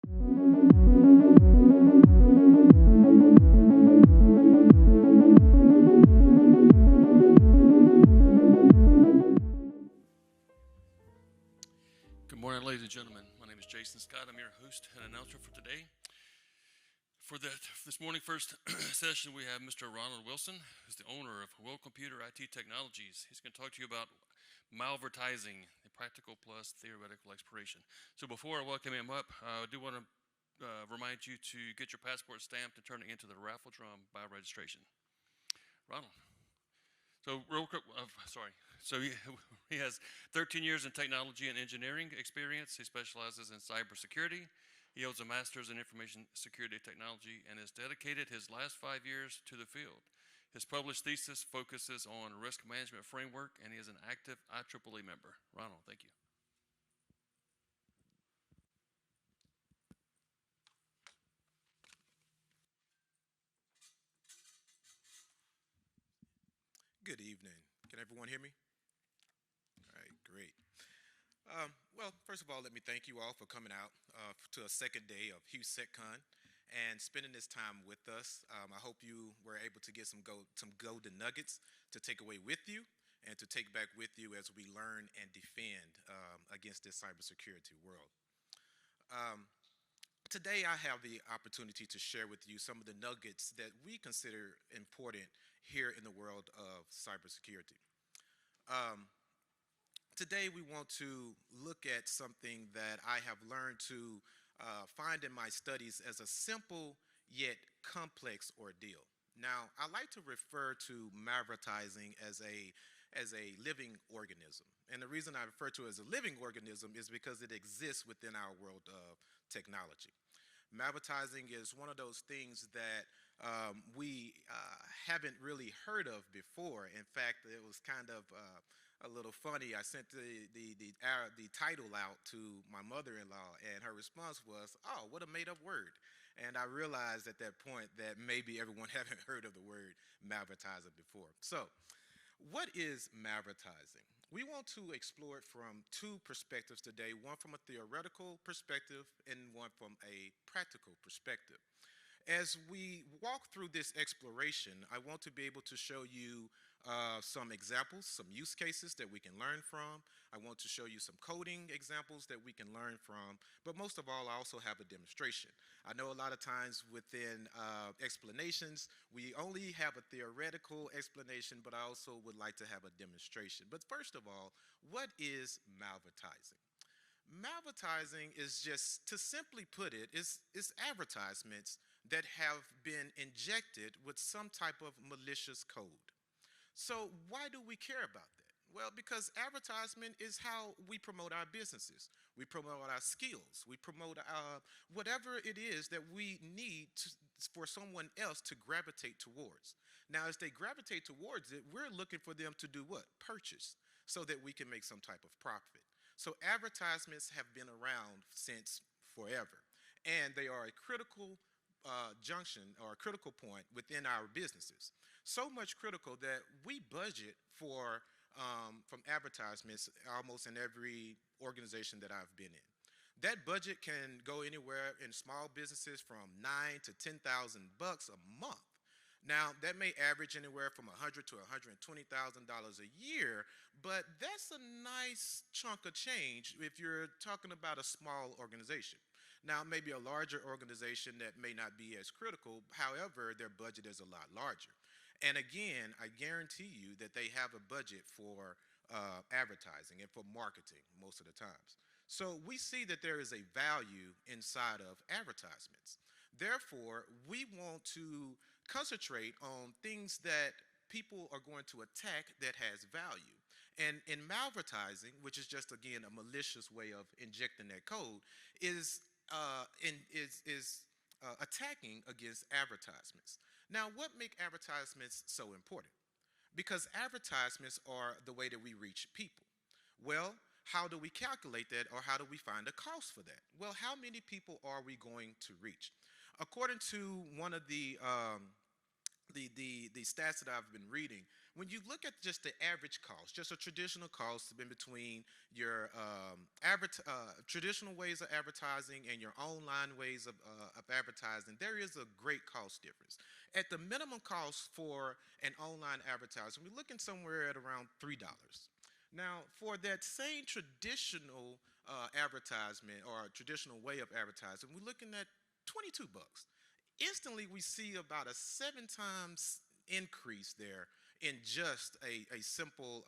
Good morning, ladies and gentlemen. My name is Jason Scott. I'm your host and announcer for today. This morning first session, we have Mr. Ronald Wilson, who's the owner of Will Computer IT Technologies. He's going to talk to you about malvertising, the practical plus theoretical exploration. So before I welcome him up, I do want to remind you to get your passport stamped and turn it into the raffle drum by registration. Ronald. So real quick, sorry. So he has 13 years in technology and engineering experience. He specializes in cybersecurity. He holds a master's in information security technology and has dedicated his last 5 years to the field. His published thesis focuses on risk management framework, and he is an active IEEE member. Ronald, thank you. Good evening. Can everyone hear me? All right, great. Well, first of all, let me thank you all for coming out to a second day of HughSecCon and spending this time with us. I hope you were able to get some golden nuggets to take away with you and to take back with you as we learn and defend against this cybersecurity world. Um, Today, I have the opportunity to share with you some of the nuggets that we consider important here in the world of cybersecurity. Um, Today, we want to look at something that I have learned to find in my studies as a simple yet complex ordeal. Now, I like to refer to malvertising as a living organism. And the reason I refer to it as a living organism is because it exists within our world of technology. Malvertising is one of those things that we haven't really heard of before. In fact, it was kind of a little funny. I sent the title out to my mother-in-law, and her response was, "Oh, what a made-up word." And I realized at that point that maybe everyone haven't heard of the word malvertising before. So, what is malvertising? We want to explore it from two perspectives today, one from a theoretical perspective and one from a practical perspective. As we walk through this exploration, I want to be able to show you some examples, some use cases that we can learn from. I want to show you some coding examples that we can learn from. But most of all, I also have a demonstration. I know a lot of times within explanations, we only have a theoretical explanation, but I also would like to have a demonstration. But first of all, what is malvertising? Malvertising is just, to simply put it, is advertisements that have been injected with some type of malicious code. So why do we care about that? Well, because advertisement is how we promote our businesses. We promote our skills. We promote whatever it is that we need for someone else to gravitate towards. Now, as they gravitate towards it, we're looking for them to do what? Purchase, so that we can make some type of profit. So advertisements have been around since forever, and they are a critical junction or a critical point within our businesses. So much critical that we budget for from advertisements almost in every organization that I've been in. That budget can go anywhere in small businesses from 9 to 10,000 bucks a month. Now that may average anywhere from $100 to $120,000 a year, but that's a nice chunk of change if you're talking about a small organization. Now, maybe a larger organization that may not be as critical, however, their budget is a lot larger. And again, I guarantee you that they have a budget for advertising and for marketing most of the times. So we see that there is a value inside of advertisements. Therefore, we want to concentrate on things that people are going to attack that has value. And in malvertising, which is just again a malicious way of injecting that code, is attacking against advertisements. Now, what make advertisements so important? Because advertisements are the way that we reach people. Well, how do we calculate that, or how do we find a cost for that? Well, how many people are we going to reach? According to one of the the stats that I've been reading, when you look at just the average cost, just a traditional cost in between your traditional ways of advertising and your online ways of advertising, there is a great cost difference. At the minimum cost for an online advertising, we're looking somewhere at around $3. Now, for that same traditional advertisement or traditional way of advertising, we're looking at $22. Instantly we see about a 7 times increase there in just a simple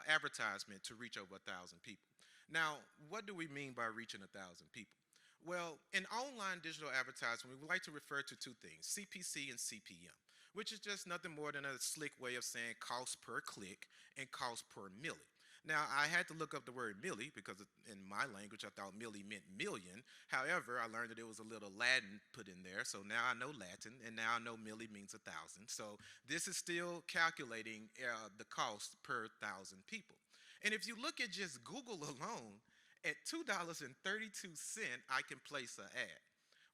advertisement to reach over 1,000 people. Now, what do we mean by reaching 1,000 people? Well, in online digital advertising, we would like to refer to two things: CPC and CPM, which is just nothing more than a slick way of saying cost per click and cost per milli. Now, I had to look up the word milli because in my language, I thought milli meant million. However, I learned that it was a little Latin put in there. So now I know Latin, and now I know milli means 1,000. So this is still calculating the cost per 1,000 people. And if you look at just Google alone, at $2.32, I can place an ad.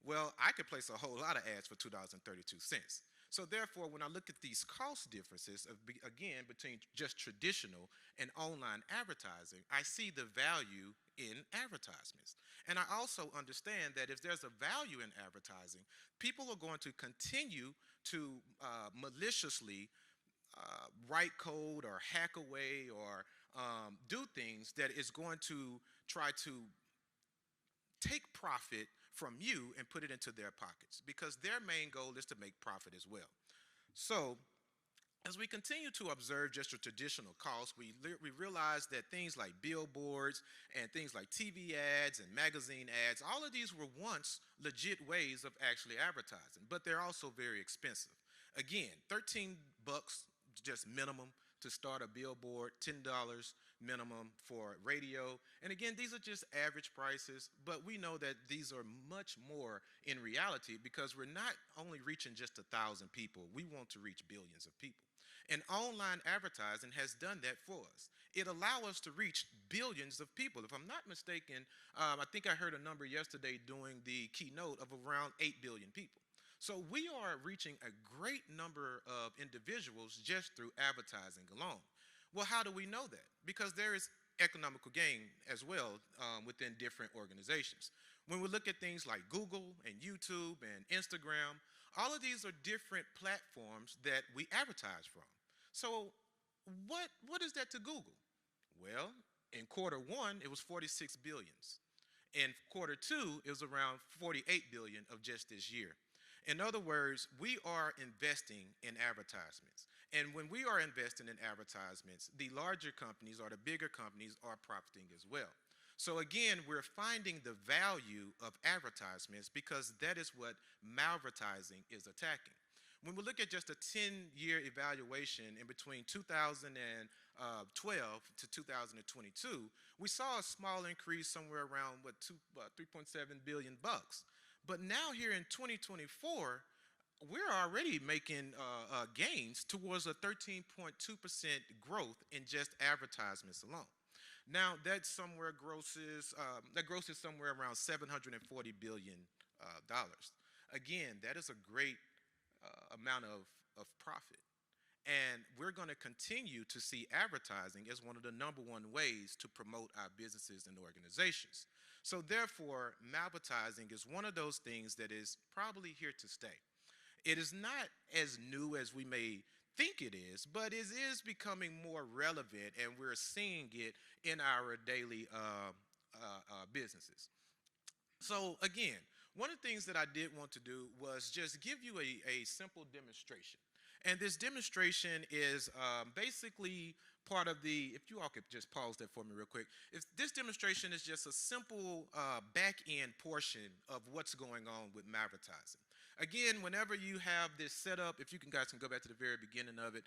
Well, I could place a whole lot of ads for $2.32. So therefore, when I look at these cost differences again between just traditional and online advertising, I see the value in advertisements. And I also understand that if there's a value in advertising, people are going to continue to maliciously write code or hack away or do things that is going to try to take profit from you and put it into their pockets, because their main goal is to make profit as well. So, as we continue to observe just the traditional costs, we realize that things like billboards and things like TV ads and magazine ads, all of these were once legit ways of actually advertising, but they're also very expensive. Again, $13 just minimum to start a billboard, $10 minimum for radio. And again, these are just average prices, but we know that these are much more in reality because we're not only reaching just 1,000 people, we want to reach billions of people. And online advertising has done that for us. It allows us to reach billions of people. If I'm not mistaken, I think I heard a number yesterday during the keynote of around 8 billion people. So we are reaching a great number of individuals just through advertising alone. Well, how do we know that? Because there is economical gain as well within different organizations. When we look at things like Google and YouTube and Instagram, all of these are different platforms that we advertise from. So what is that to Google? Well, in quarter one, it was 46 billions. In quarter two, it was around 48 billion of just this year. In other words, we are investing in advertisements. And when we are investing in advertisements, the larger companies or the bigger companies are profiting as well. So again, we're finding the value of advertisements because that is what malvertising is attacking. When we look at just a 10-year evaluation in between 2012 to 2022, we saw a small increase somewhere around 3.7 billion bucks. But now here in 2024, we're already making gains towards a 13.2% growth in just advertisements alone. Now that grosses somewhere around 740 billion dollars. Again, that is a great amount of profit. And we're going to continue to see advertising as one of the number one ways to promote our businesses and organizations. So therefore, malvertising is one of those things that is probably here to stay. It is not as new as we may think it is, but it is becoming more relevant, and we're seeing it in our daily businesses. So again, one of the things that I did want to do was just give you a simple demonstration. And this demonstration is basically part of if you all could just pause that for me real quick. This demonstration is just a simple back end portion of what's going on with malvertising. Again, whenever you have this setup, if you guys can go back to the very beginning of it,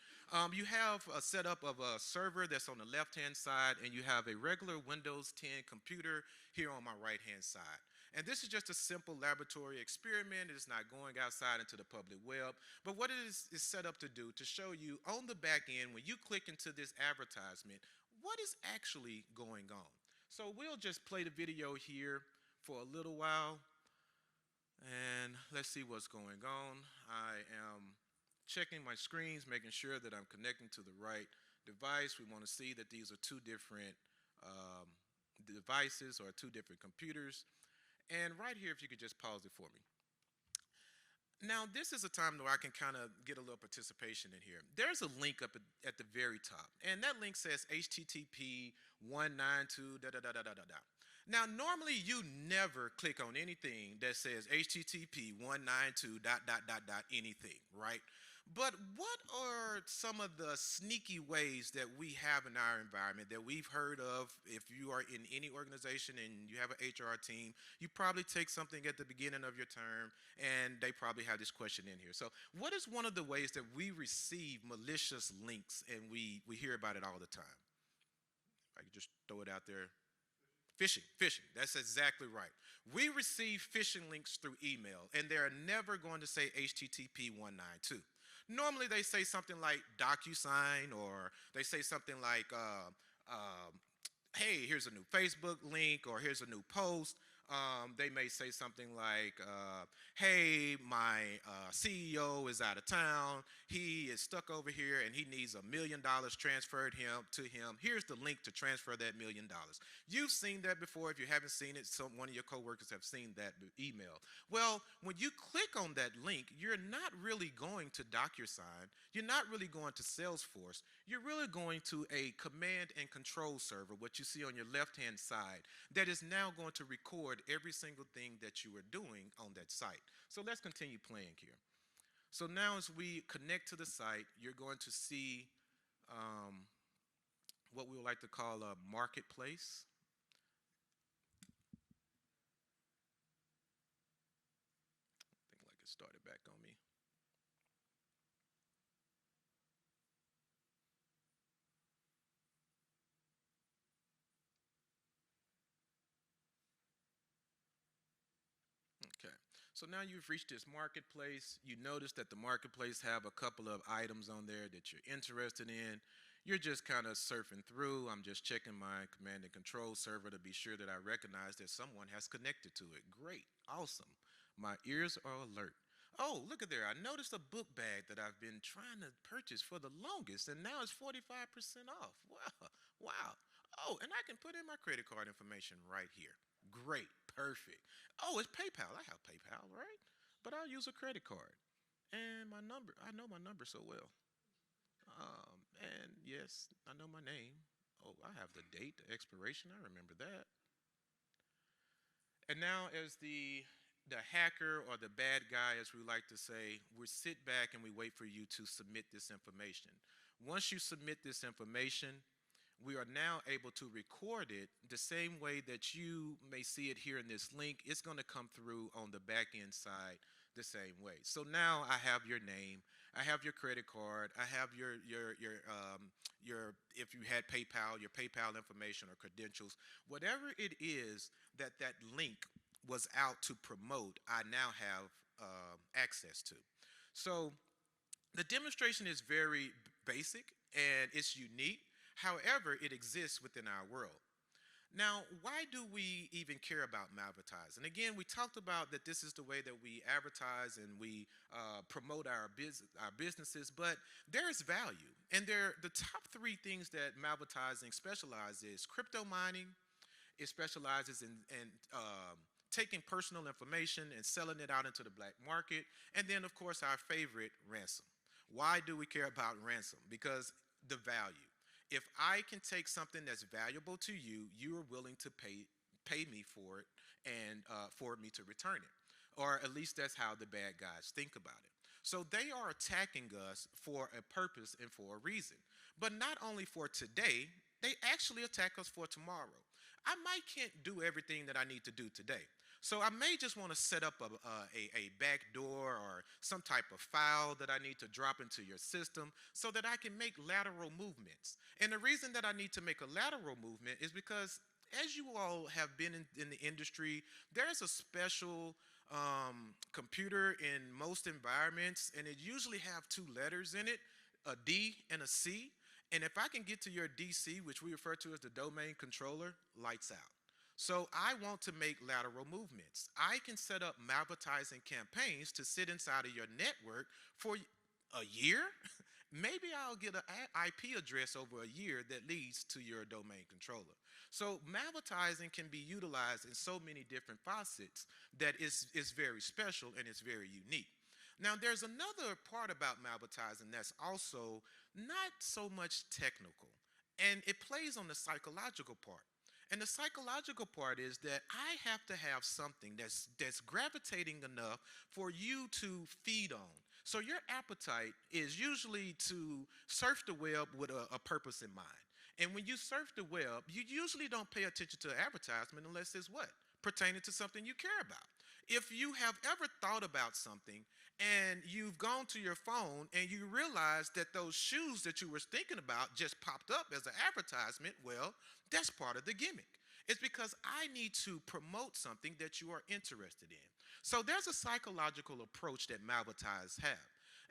you have a setup of a server that's on the left-hand side, and you have a regular Windows 10 computer here on my right-hand side. And this is just a simple laboratory experiment. It is not going outside into the public web. But what it is set up to do, to show you on the back end, when you click into this advertisement, what is actually going on. So we'll just play the video here for a little while. And let's see what's going on. I am checking my screens, making sure that I'm connecting to the right device. We want to see that these are two different um, devices or two different computers. And right here, if you could just pause it for me. Now, this is a time where I can kind of get a little participation in here. There's a link up at the very top, and that link says HTTP 192 da da da da da da da. Now, normally you never click on anything that says HTTP 192 dot dot dot dot anything, right? But what are some of the sneaky ways that we have in our environment that we've heard of? If you are in any organization and you have an HR team, you probably take something at the beginning of your term and they probably have this question in here. So, what is one of the ways that we receive malicious links and we hear about it all the time? I could just throw it out there. Phishing. That's exactly right. We receive phishing links through email, and they're never going to say HTTP 192. Normally, they say something like DocuSign, or they say something like, hey, here's a new Facebook link, or here's a new post. They may say something like, hey, my CEO is out of town. He is stuck over here and he needs $1 million transferred to him. Here's the link to transfer that $1 million. You've seen that before. If you haven't seen it, one of your coworkers have seen that email. Well, when you click on that link, you're not really going to DocuSign. You're not really going to Salesforce. You're really going to a command and control server, what you see on your left-hand side, that is now going to record every single thing that you are doing on that site. So let's continue playing here. So now as we connect to the site, you're going to see what we would like to call a marketplace. I think like it started back on me. Okay, so now you've reached this marketplace. You notice that the marketplace have a couple of items on there that you're interested in. You're just kind of surfing through. I'm just checking my command and control server to be sure that I recognize that someone has connected to it. Great, awesome. My ears are alert. Oh, look at there. I noticed a book bag that I've been trying to purchase for the longest, and now it's 45% off. Wow, wow. Oh, and I can put in my credit card information right here. Great, perfect. Oh, it's PayPal. I have PayPal, right? But I'll use a credit card. And my number, I know my number so well. And yes, I know my name. Oh, I have the date, the expiration. I remember that. And now, as the hacker or the bad guy, as we like to say, we sit back and we wait for you to submit this information. Once you submit this information, we are now able to record it the same way that you may see it here in this link. It's going to come through on the back end side the same way. So now I have your name, I have your credit card, I have your if you had PayPal, your PayPal information or credentials, whatever it is that that link was out to promote. I now have access to. So the demonstration is very basic and it's unique. However, it exists within our world. Now, why do we even care about Malvertising? Again, we talked about that this is the way that we advertise and we promote our businesses, but there is value. And the top three things that Malvertising specializes is crypto mining. It specializes in taking personal information and selling it out into the black market. And then, of course, our favorite, ransom. Why do we care about ransom? Because the value. If I can take something that's valuable to you, you are willing to pay me for it and for me to return it. Or at least that's how the bad guys think about it. So they are attacking us for a purpose and for a reason. But not only for today, they actually attack us for tomorrow. I might can't do everything that I need to do today. So I may just want to set up a back door or some type of file that I need to drop into your system so that I can make lateral movements. And the reason that I need to make a lateral movement is because as you all have been in the industry, there's a special computer in most environments, and it usually have two letters in it, a D and a C. And if I can get to your DC, which we refer to as the domain controller, lights out. So I want to make lateral movements. I can set up malvertising campaigns to sit inside of your network for a year. Maybe I'll get an IP address over a year that leads to your domain controller. So malvertising can be utilized in so many different facets that is very special and it's very unique. Now, there's another part about malvertising that's also not so much technical, and it plays on the psychological part. And the psychological part is that I have to have something that's gravitating enough for you to feed on. So your appetite is usually to surf the web with a purpose in mind. And when you surf the web, you usually don't pay attention to advertisement unless it's what? Pertaining to something you care about. If you have ever thought about something and you've gone to your phone and you realize that those shoes that you were thinking about just popped up as an advertisement, well, that's part of the gimmick. It's because I need to promote something that you are interested in. So there's a psychological approach that Malvertise have.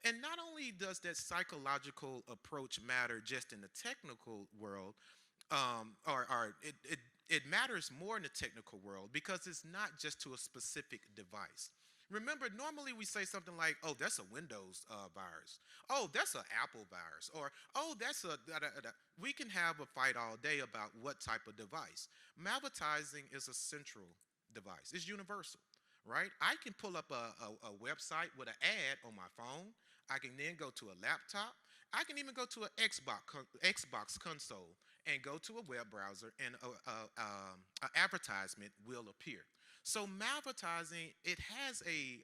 And not only does that psychological approach matter just in the technical world, it matters more in the technical world because it's not just to a specific device. Remember, normally we say something like, oh, that's a Windows virus. Oh, that's an Apple virus. Or, oh, that's a. Da, da, da. We can have a fight all day about what type of device. Malvertising is a central device, it's universal, right? I can pull up a website with an ad on my phone. I can then go to a laptop. I can even go to an Xbox console and go to a web browser, and an advertisement will appear. So malvertising, it has a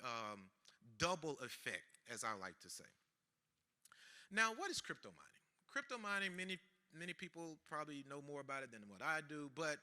double effect, as I like to say. Now, what is crypto mining? Crypto mining, many people probably know more about it than what I do, but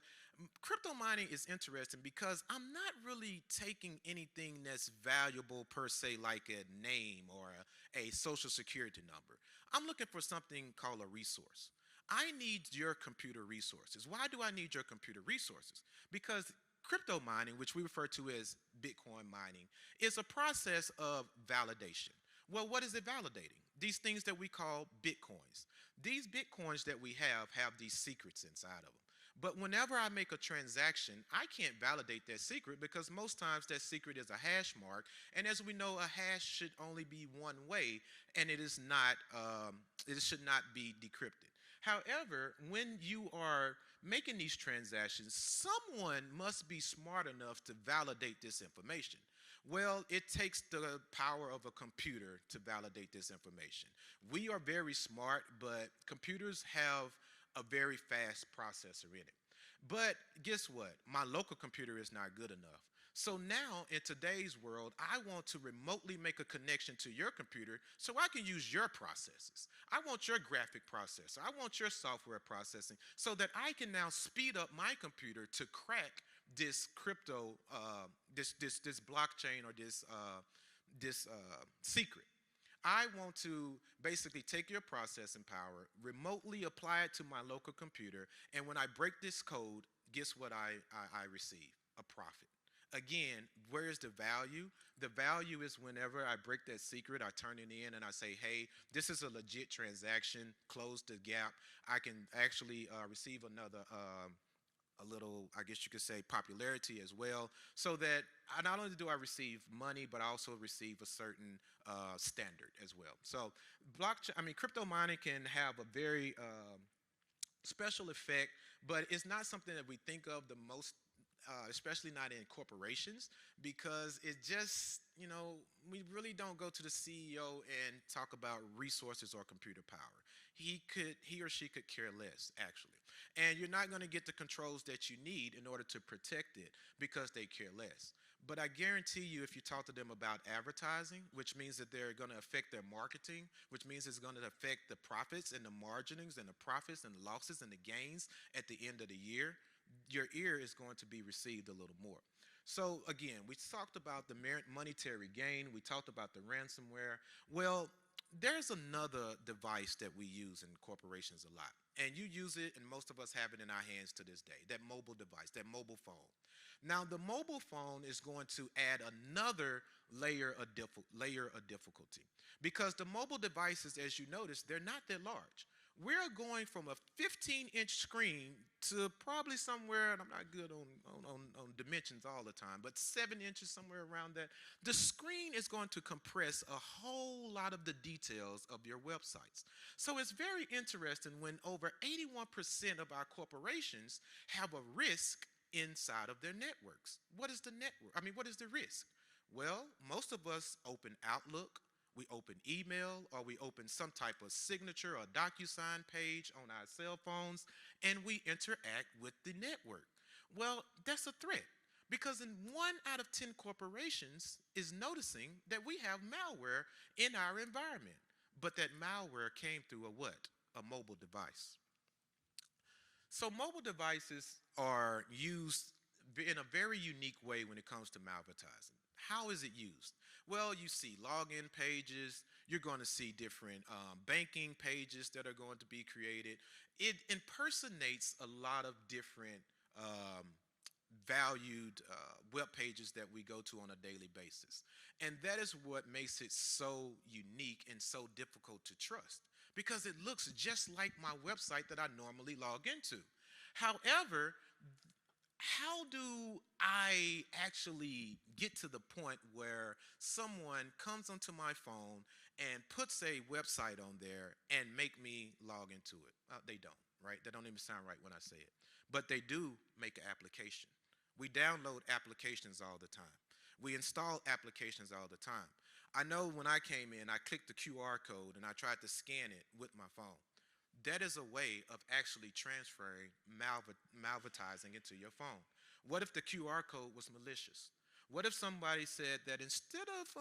crypto mining is interesting because I'm not really taking anything that's valuable per se, like a name or a social security number. I'm looking for something called a resource. I need your computer resources. Why do I need your computer resources? Because crypto mining, which we refer to as Bitcoin mining, is a process of validation. Well, what is it validating? These things that we call Bitcoins. These Bitcoins that we have these secrets inside of them. But whenever I make a transaction, I can't validate that secret because most times that secret is a hash mark. And as we know, a hash should only be one way, and it is not. It should not be decrypted. However, when you are making these transactions, someone must be smart enough to validate this information. Well, it takes the power of a computer to validate this information. We are very smart, but computers have a very fast processor in it. But guess what? My local computer is not good enough. So now, in today's world, I want to remotely make a connection to your computer so I can use your processes. I want your graphic processor. I want your software processing so that I can now speed up my computer to crack this crypto, this blockchain or this secret. I want to basically take your processing power, remotely apply it to my local computer, and when I break this code, guess what I receive? A profit. Again, where's the value? The value is whenever I break that secret, I turn it in and I say, hey, this is a legit transaction, close the gap. I can actually receive another a little, I guess you could say, popularity as well, so that not only do I receive money, but I also receive a certain standard as well. So, crypto mining can have a very special effect, but it's not something that we think of the most. Especially not in corporations, because it just, we really don't go to the CEO and talk about resources or computer power. He or she could care less, actually. And you're not going to get the controls that you need in order to protect it because they care less. But I guarantee you, if you talk to them about advertising, which means that they're going to affect their marketing, which means it's going to affect the profits and the marginings and the profits and the losses and the gains at the end of the year, your ear is going to be received a little more. So again, we talked about the monetary gain. We talked about the ransomware. Well, there's another device that we use in corporations a lot. And you use it, and most of us have it in our hands to this day, that mobile device, that mobile phone. Now, the mobile phone is going to add another layer of difficulty because the mobile devices, as you notice, they're not that large. we're going from a 15-inch screen to probably somewhere, and I'm not good on dimensions all the time, but 7 inches, somewhere around that. The screen is going to compress a whole lot of the details of your websites. So it's very interesting when over 81% of our corporations have a risk inside of their networks. What is the network? I mean, what is the risk? Well, most of us open Outlook, we open email, or we open some type of signature or DocuSign page on our cell phones, and we interact with the network. Well, that's a threat because in 1 out of 10 corporations is noticing that we have malware in our environment. But that malware came through a what? A mobile device. So mobile devices are used in a very unique way when it comes to malvertising. How is it used? Well, you see login pages. You're going to see different banking pages that are going to be created. It impersonates a lot of different valued web pages that we go to on a daily basis. And that is what makes it so unique and so difficult to trust because it looks just like my website that I normally log into. However, how do I actually get to the point where someone comes onto my phone and puts a website on there and make me log into it? They don't, right? That don't even sound right when I say it. But they do make an application. We download applications all the time. We install applications all the time. I know when I came in, I clicked the QR code and I tried to scan it with my phone. That is a way of actually transferring malvertising into your phone. What if the QR code was malicious? What if somebody said that instead of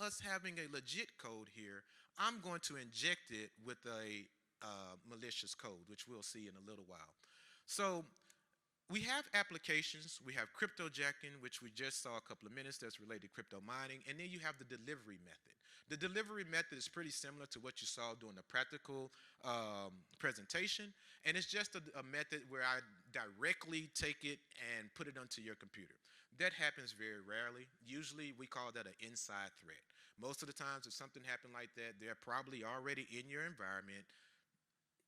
us having a legit code here, I'm going to inject it with a malicious code, which we'll see in a little while. So we have applications. We have cryptojacking, which we just saw a couple of minutes that's related to crypto mining. And then you have the delivery method. The delivery method is pretty similar to what you saw during the practical presentation. And it's just a method where I directly take it and put it onto your computer. That happens very rarely. Usually we call that an inside threat. Most of the times if something happened like that, they're probably already in your environment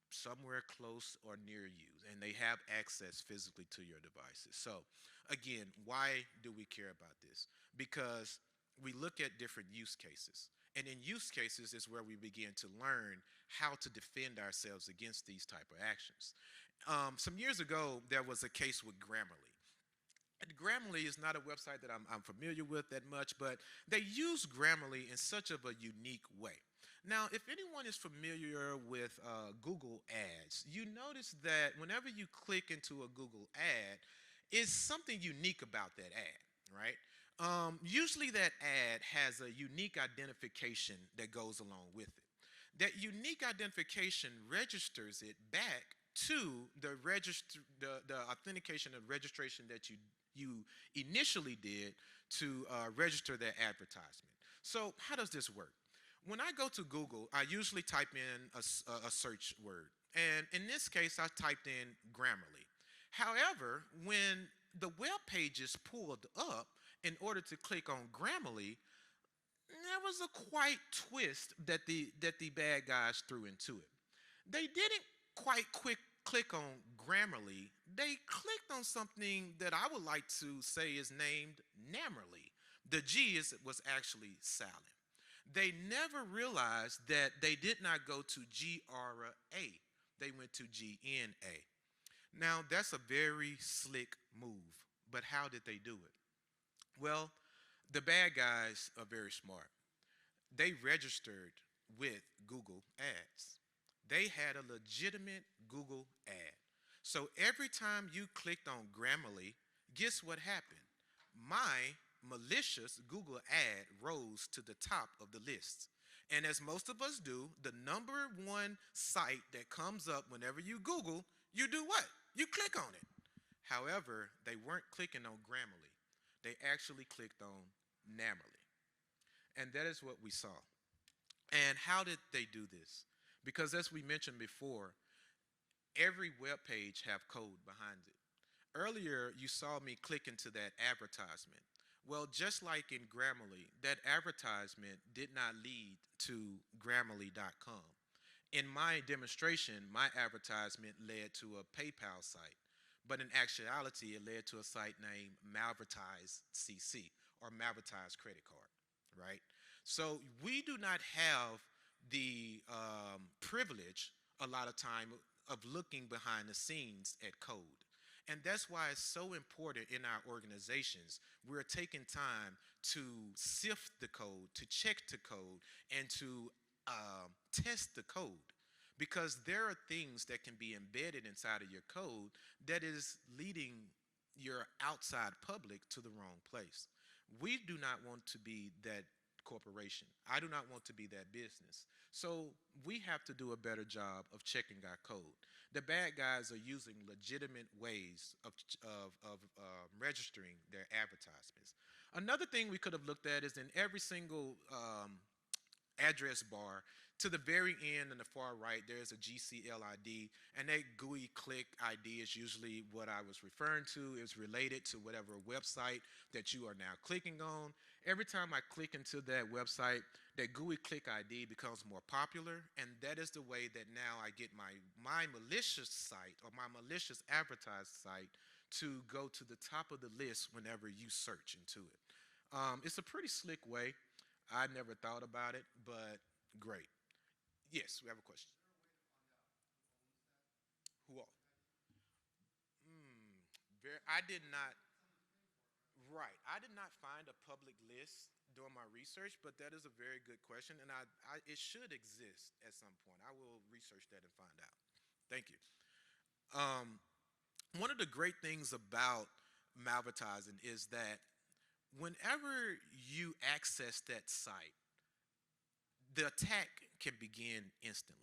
somewhere close or near you, and they have access physically to your devices. So again, why do we care about this? Because we look at different use cases, and in use cases is where we begin to learn how to defend ourselves against these type of actions. Some years ago there was a case with Grammarly. And Grammarly is not a website that I'm familiar with that much, but they use Grammarly in such of a unique way. Now, if anyone is familiar with Google Ads, you notice that whenever you click into a Google ad, it's something unique about that ad, right? Usually that ad has a unique identification that goes along with it. That unique identification registers it back to the authentication and registration that you initially did to register that advertisement. So how does this work? When I go to Google, I usually type in a search word. And in this case, I typed in Grammarly. However, when the web page is pulled up in order to click on Grammarly, there was a quite twist that the bad guys threw into it. They didn't quite click on Grammarly. They clicked on something that I would like to say is named Nammerly. The G was actually silent. They never realized that they did not go to GRA. They went to GNA. Now, that's a very slick move, but how did they do it? Well, the bad guys are very smart. They registered with Google Ads. They had a legitimate Google ad. So every time you clicked on Grammarly, guess what happened? My malicious Google ad rose to the top of the list. And as most of us do, the number one site that comes up whenever you Google, you do what? You click on it. However, they weren't clicking on Grammarly. They actually clicked on Nammerly. And that is what we saw. And how did they do this? Because as we mentioned before, every web page have code behind it. Earlier, you saw me click into that advertisement. Well, just like in Grammarly, that advertisement did not lead to Grammarly.com. In my demonstration, my advertisement led to a PayPal site, but in actuality, it led to a site named Malvertise CC or Malvertise Credit Card, right? So we do not have the privilege a lot of time of looking behind the scenes at code. And that's why it's so important in our organizations. We're taking time to sift the code, to check the code, and to test the code. Because there are things that can be embedded inside of your code that is leading your outside public to the wrong place. We do not want to be that corporation. I do not want to be that business. So we have to do a better job of checking our code. The bad guys are using legitimate ways of registering their advertisements. Another thing we could have looked at is in every single address bar to the very end in the far right there's a GCL ID, and that GUI click ID is usually what I was referring to. It's related to whatever website that you are now clicking on. Every time I click into that website, that GUI click ID becomes more popular, and that is the way that now I get my malicious site or my malicious advertised site to go to the top of the list whenever you search into it. It's a pretty slick way. I never thought about it, but great. Yes, we have a question. Who all? I did not. Right. I did not find a public list during my research, but that is a very good question, and it should exist at some point. I will research that and find out. Thank you. Um, One of the great things about malvertising is that whenever you access that site, the attack can begin instantly.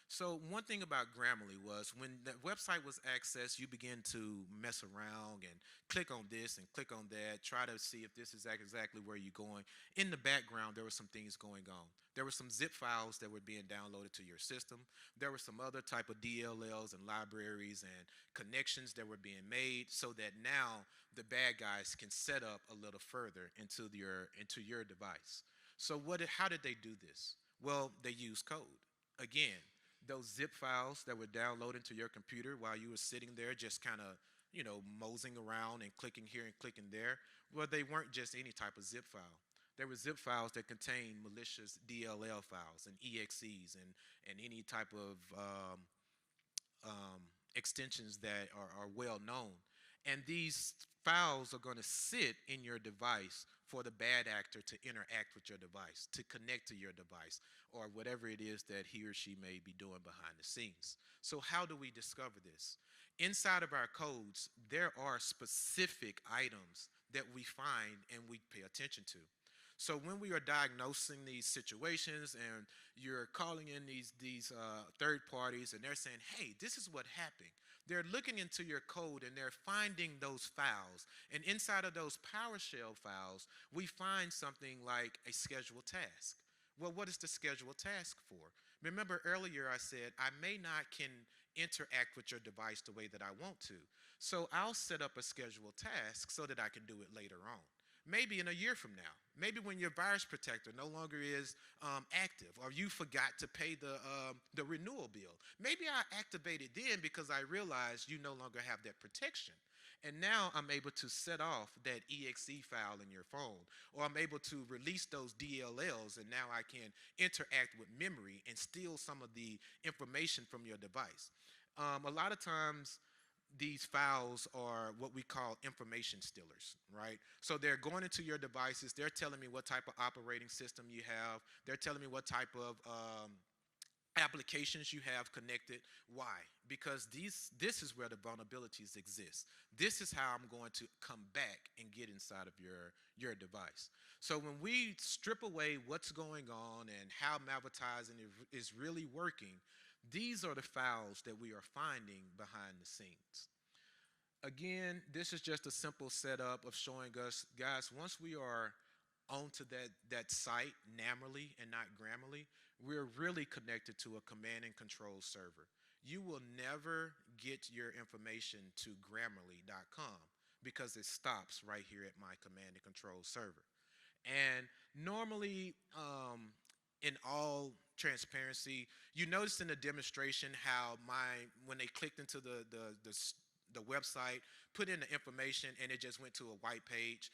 So one thing about Grammarly was when the website was accessed, you begin to mess around and click on this and click on that, try to see if this is exactly where you're going. In the background, there were some things going on. There were some zip files that were being downloaded to your system. There were some other type of DLLs and libraries and connections that were being made so that now the bad guys can set up a little further into your device. So how did they do this? Well, they used code. Again, those zip files that were downloaded to your computer while you were sitting there just kind of, moseying around and clicking here and clicking there. Well, they weren't just any type of zip file. There were zip files that contained malicious DLL files and EXEs and any type of extensions that are well known. And these files are going to sit in your device for the bad actor to interact with your device, to connect to your device, or whatever it is that he or she may be doing behind the scenes. So, how do we discover this? Inside of our codes, there are specific items that we find and we pay attention to. So when we are diagnosing these situations and you're calling in these third parties and they're saying, "Hey, this is what happened," they're looking into your code and they're finding those files. And inside of those PowerShell files, we find something like a scheduled task. Well, what is the scheduled task for? Remember earlier I said I may not can interact with your device the way that I want to. So I'll set up a scheduled task so that I can do it later on. Maybe in a year from now. Maybe when your virus protector no longer is active, or you forgot to pay the renewal bill. Maybe I activate it then because I realized you no longer have that protection. And now I'm able to set off that exe file in your phone, or I'm able to release those DLLs, and now I can interact with memory and steal some of the information from your device. A lot of times, these files are what we call information stealers, right? So they're going into your devices. They're telling me what type of operating system you have. They're telling me what type of applications you have connected. Why? Because this is where the vulnerabilities exist. This is how I'm going to come back and get inside of your device. So when we strip away what's going on and how malvertising is really working, these are the files that we are finding behind the scenes. Again, this is just a simple setup of showing us, guys, once we are onto that site, Namely and not Grammarly, we're really connected to a command and control server. You will never get your information to Grammarly.com because it stops right here at my command and control server. And normally, in all transparency, you noticed in the demonstration how when they clicked into the website, put in the information, and it just went to a white page.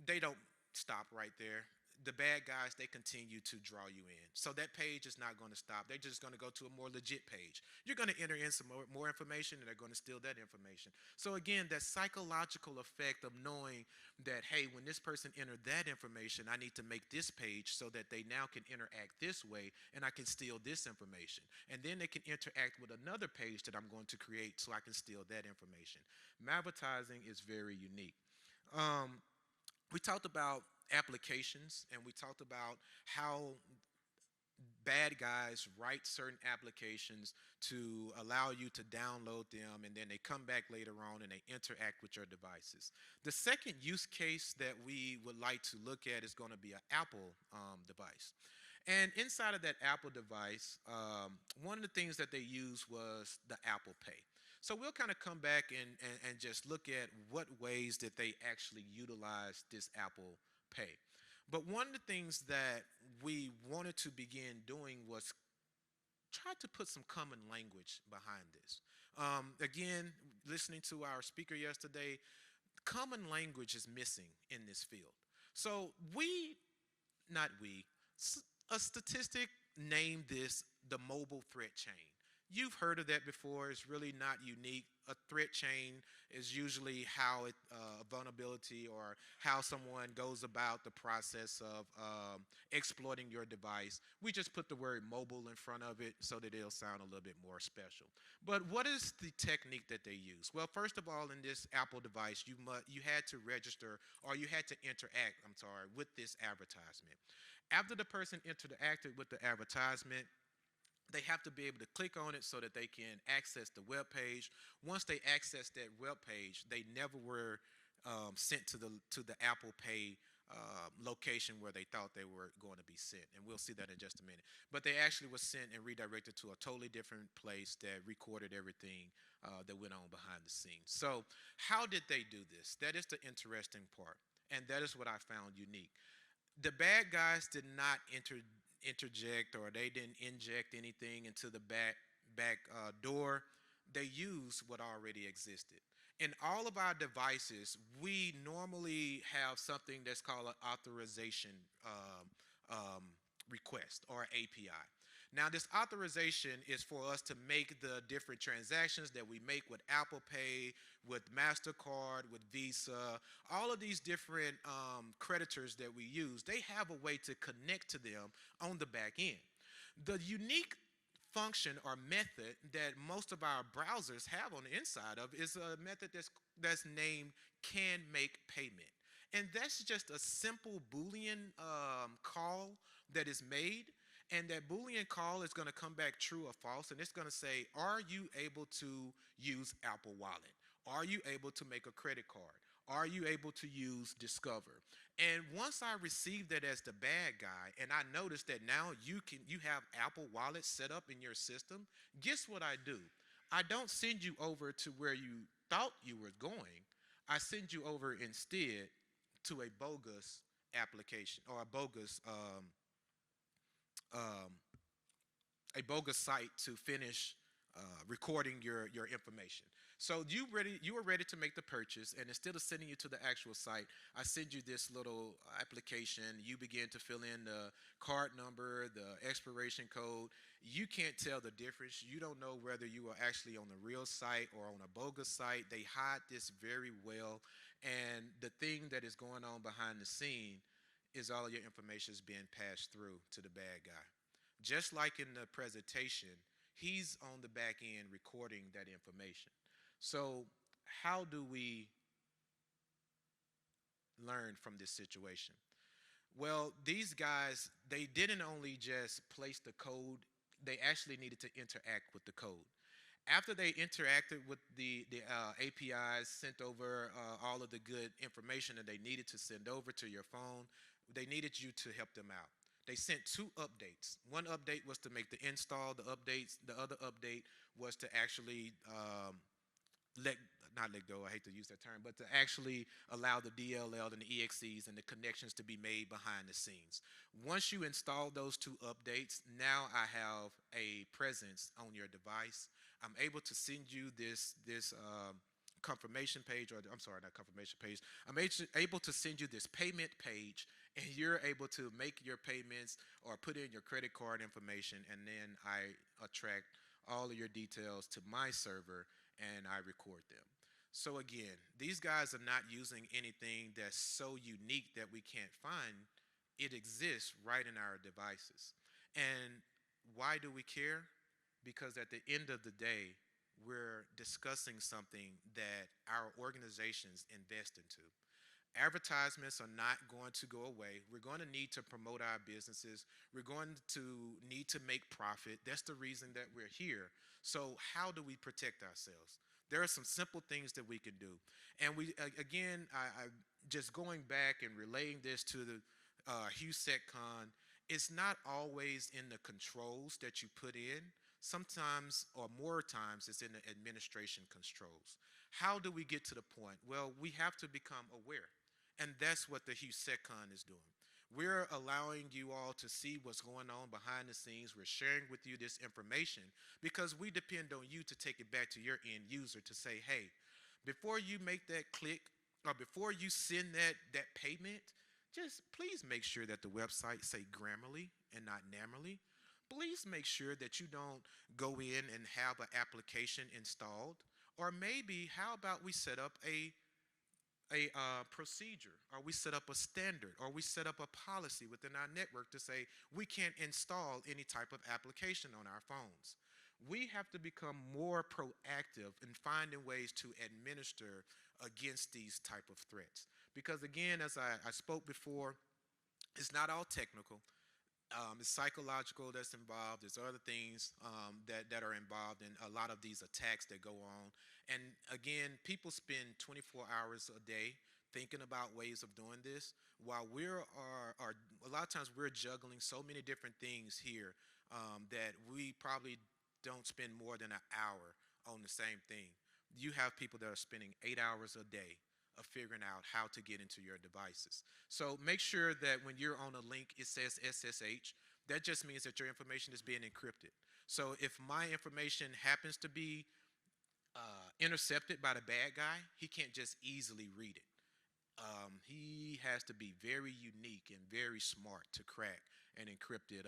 They don't stop right there. The bad guys, they continue to draw you in. So that page is not going to stop. They're just going to go to a more legit page. You're going to enter in some more information, and they're going to steal that information. So again, that psychological effect of knowing that, hey, when this person entered that information, I need to make this page so that they now can interact this way, and I can steal this information. And then they can interact with another page that I'm going to create so I can steal that information. Malvertising is very unique. Um, we talked about applications, and we talked about how bad guys write certain applications to allow you to download them, and then they come back later on and they interact with your devices. The second use case that we would like to look at is going to be an Apple device. And inside of that Apple device, one of the things that they used was the Apple Pay. So we'll kind of come back and just look at what ways that they actually utilize this Apple Pay. But one of the things that we wanted to begin doing was try to put some common language behind this. Again, listening to our speaker yesterday, common language is missing in this field. So not we, a statistic named this the mobile threat chain. You've heard of that before. It's really not unique. A threat chain is usually how a vulnerability or how someone goes about the process of exploiting your device. We just put the word mobile in front of it so that it'll sound a little bit more special. But what is the technique that they use? Well, first of all, in this Apple device, you had to register, or you had to interact, with this advertisement. After the person interacted with the advertisement, they have to be able to click on it so that they can access the web page. Once they access that web page, they never were sent to the Apple Pay location where they thought they were going to be sent, and we'll see that in just a minute. But they actually were sent and redirected to a totally different place that recorded everything that went on behind the scenes. So how did they do this? That is the interesting part, and that is what I found unique. The bad guys did not interject, or they didn't inject anything into the back door. They used what already existed. In all of our devices, we normally have something that's called an authorization request, or API. Now, this authorization is for us to make the different transactions that we make with Apple Pay, with MasterCard, with Visa, all of these different creditors that we use. They have a way to connect to them on the back end. The unique function or method that most of our browsers have on the inside of is a method that's named can make payment. And that's just a simple Boolean call that is made, and that Boolean call is going to come back true or false, and it's going to say, are you able to use Apple Wallet? Are you able to make a credit card? Are you able to use Discover? And once I receive that as the bad guy, and I notice that now you have Apple Wallet set up in your system, guess what I do? I don't send you over to where you thought you were going. I send you over instead to a bogus application, or um, a bogus site to finish recording your information. So you were ready to make the purchase, and instead of sending you to the actual site, I send you this little application. You begin to fill in the card number, the expiration code. You can't tell the difference. You don't know whether you are actually on the real site or on a bogus site. They hide this very well, and the thing that is going on behind the scene is all of your information is being passed through to the bad guy. Just like in the presentation, he's on the back end recording that information. So how do we learn from this situation? Well, these guys, they didn't only just place the code, they actually needed to interact with the code. After they interacted with the APIs, sent over all of the good information that they needed to send over to your phone, they needed you to help them out. They sent two updates. One update was to make the install, the other update was to actually not let go, I hate to use that term, but to actually allow the DLL and the EXEs and the connections to be made behind the scenes. Once you install those two updates, now I have a presence on your device. I'm able to send you this confirmation page, or I'm sorry, not confirmation page. I'm able to send you this payment page, and you're able to make your payments or put in your credit card information, and then I attract all of your details to my server and I record them. So again, these guys are not using anything that's so unique that we can't find. It exists right in our devices. And why do we care? Because at the end of the day, we're discussing something that our organizations invest into. Advertisements are not going to go away. We're going to need to promote our businesses. We're going to need to make profit. That's the reason that we're here. So, how do we protect ourselves? There are some simple things that we can do. And again, I just going back and relaying this to the HughSecCon, it's not always in the controls that you put in. Sometimes, or more times, it's in the administration controls. How do we get to the point? Well, we have to become aware. And that's what the HughSecCon is doing. We're allowing you all to see what's going on behind the scenes. We're sharing with you this information because we depend on you to take it back to your end user to say, hey, before you make that click or before you send that payment, just please make sure that the website say Grammarly and not Namely. Please make sure that you don't go in and have an application installed. Or maybe, how about we set up a procedure, or we set up a standard, or we set up a policy within our network to say we can't install any type of application on our phones. We have to become more proactive in finding ways to administer against these type of threats. Because again, as I spoke before, it's not all technical. It's psychological that's involved. There's other things that are involved in a lot of these attacks that go on. And again, people spend 24 hours a day thinking about ways of doing this, while are a lot of times we're juggling so many different things here that we probably don't spend more than an hour on the same thing. You have people that are spending 8 hours a day of figuring out how to get into your devices. So make sure that when you're on a link, it says SSH. That just means that your information is being encrypted. So if my information happens to be intercepted by the bad guy, he can't just easily read it. He has to be very unique and very smart to crack an encrypted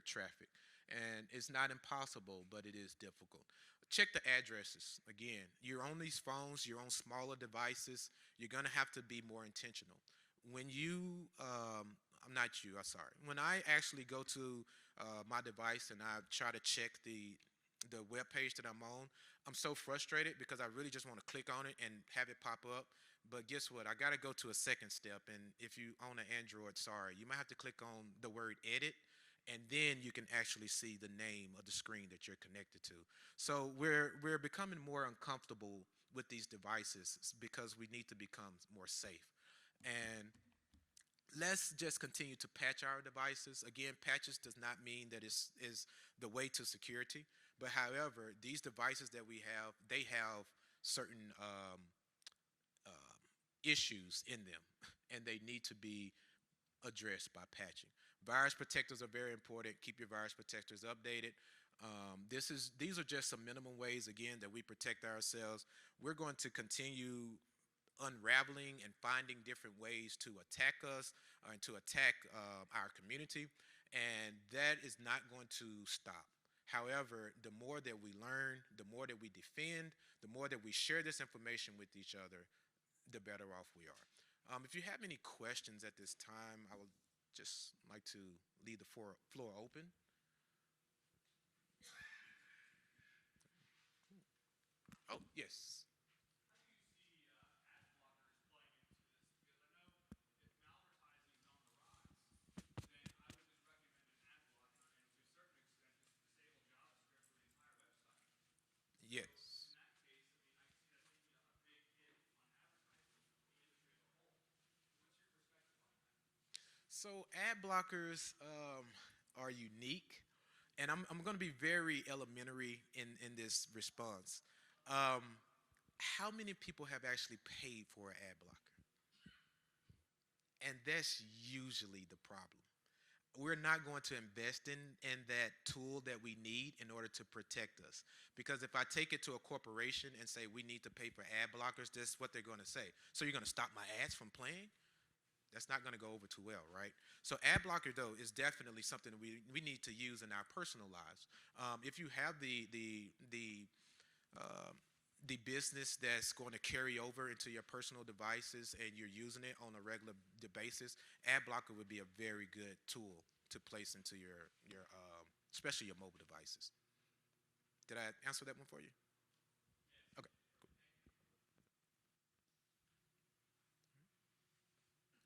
traffic. And it's not impossible, but it is difficult. Check the addresses. Again, you're on these phones, you're on smaller devices, you're going to have to be more intentional. When you, I'm not you, I'm sorry. When I actually go to my device and I try to check the web page that I'm on, I'm so frustrated because I really just want to click on it and have it pop up. But guess what? I got to go to a second step. And if you own an Android, sorry, you might have to click on the word edit, and then you can actually see the name of the screen that you're connected to. So we're becoming more uncomfortable with these devices because we need to become more safe. And let's just continue to patch our devices. Again, patches does not mean that is the way to security. But however, these devices that we have, they have certain issues in them, and they need to be addressed by patching. Virus protectors are very important. Keep your virus protectors updated. These are just some minimum ways, again, that we protect ourselves. We're going to continue unraveling and finding different ways to attack us and to attack our community, and that is not going to stop. However, the more that we learn, the more that we defend, the more that we share this information with each other, the better off we are. If you have any questions at this time, I would just like to leave the floor open. Oh, yes. Yes. So ad blockers are unique, and I'm going to be very elementary in this response. Um, how many people have actually paid for an ad blocker? And that's usually the problem. We're not going to invest in that tool that we need in order to protect us. Because if I take it to a corporation and say we need to pay for ad blockers, this is what they're going to say. So you're going to stop my ads from playing? That's not going to go over too well, right? So ad blocker though is definitely something we need to use in our personal lives. If you have uh, the business that's going to carry over into your personal devices and you're using it on a regular basis, ad blocker would be a very good tool to place into your especially your mobile devices. Did I answer that one for you? Okay.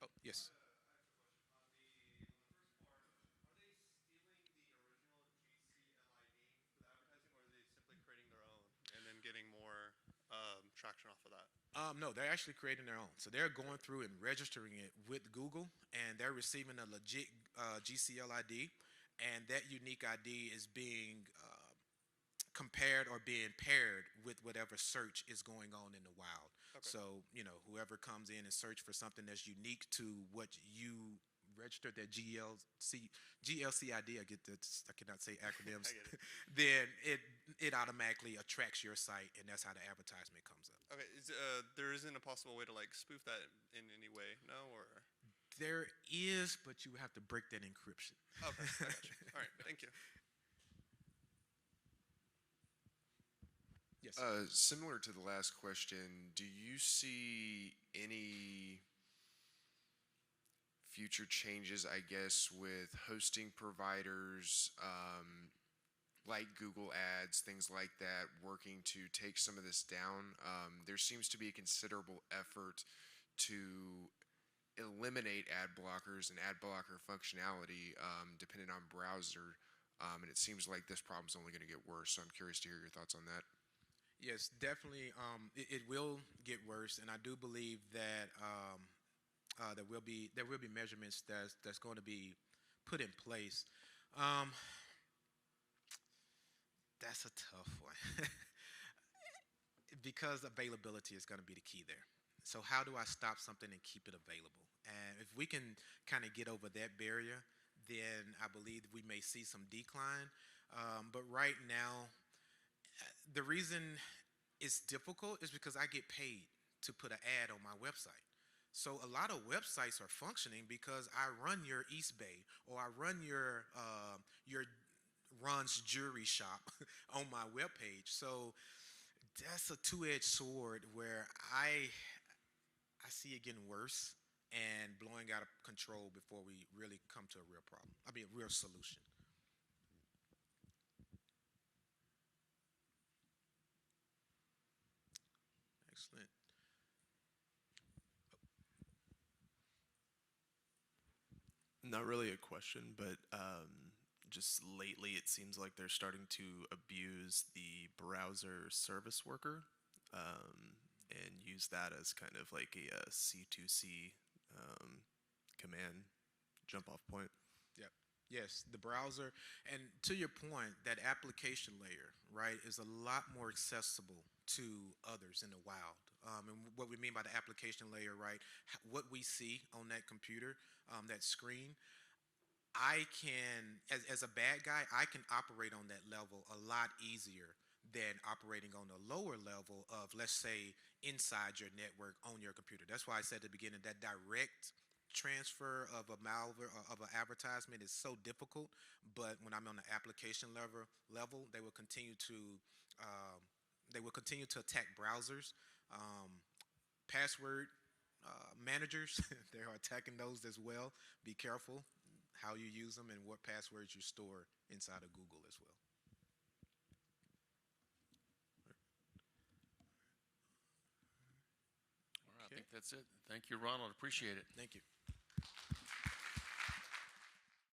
Oh yes. And then getting more traction off of that. No, they're actually creating their own. So they're going through and registering it with Google, and they're receiving a legit GCL ID, and that unique ID is being compared or being paired with whatever search is going on in the wild. Okay. So, whoever comes in and search for something that's unique to what you registered, that GLC ID, I cannot say acronyms, I get it. then it automatically attracts your site, and that's how the advertisement comes up. Okay, there isn't a possible way to like spoof that in any way, no? Or There is, but you have to break that encryption. okay, I got you. All right, thank you. Yes. Similar to the last question, do you see any future changes, I guess, with hosting providers like Google Ads, things like that, working to take some of this down? There seems to be a considerable effort to eliminate ad blockers and ad blocker functionality depending on browser. And it seems like this problem's only going to get worse. So I'm curious to hear your thoughts on that. Yes, definitely. It will get worse, and I do believe that there will be measurements that's going to be put in place. Um, that's a tough one because availability is going to be the key there. So how do I stop something and keep it available? And if we can kind of get over that barrier, then I believe we may see some decline. But right now, the reason it's difficult is because I get paid to put an ad on my website. So a lot of websites are functioning because I run your East Bay or I run your Ron's jewelry shop on my webpage. So that's a two-edged sword where I see it getting worse and blowing out of control before we really come to a real problem. I mean, a real solution. Excellent. Not really a question, but just lately it seems like they're starting to abuse the browser service worker and use that as kind of like a C2C um, command jump off point. Yep. Yes, the browser, and to your point, that application layer, right, is a lot more accessible to others in the wild. And what we mean by the application layer, right, what we see on that computer, that screen, I can, as a bad guy, I can operate on that level a lot easier than operating on the lower level of, let's say, inside your network on your computer. That's why I said at the beginning that direct transfer of a malware or of an advertisement is so difficult. But when I'm on the application level, um, they will continue to attack browsers, password managers. They are attacking those as well. Be careful how you use them and what passwords you store inside of Google as well. All right, I Okay. think that's it. Thank you, Ronald. Appreciate it. Thank you.